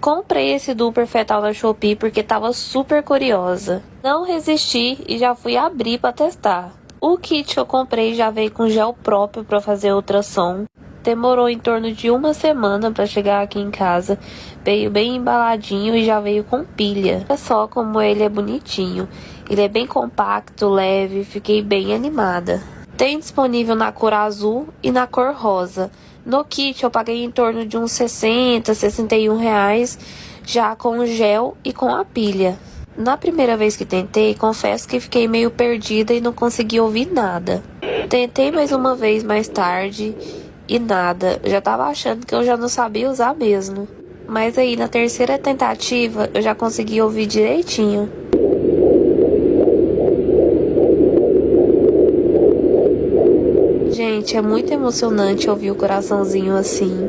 Comprei esse Duper Fetal na Shopee porque tava super curiosa. Não resisti e já fui abrir para testar. O kit que eu comprei já veio com gel próprio para fazer ultrassom. Demorou em torno de uma semana para chegar aqui em casa. Veio bem embaladinho e já veio com pilha. Olha só como ele é bonitinho. Ele é bem compacto, leve, fiquei bem animada. Tem disponível na cor azul e na cor rosa. No kit eu paguei em torno de uns 60, 61 reais, já com o gel e com a pilha. Na primeira vez que tentei, confesso que fiquei meio perdida e não consegui ouvir nada. Tentei mais uma vez mais tarde e nada, eu já tava achando que eu já não sabia usar mesmo. Mas aí na terceira tentativa eu já consegui ouvir direitinho. Gente, é muito emocionante ouvir o coraçãozinho assim.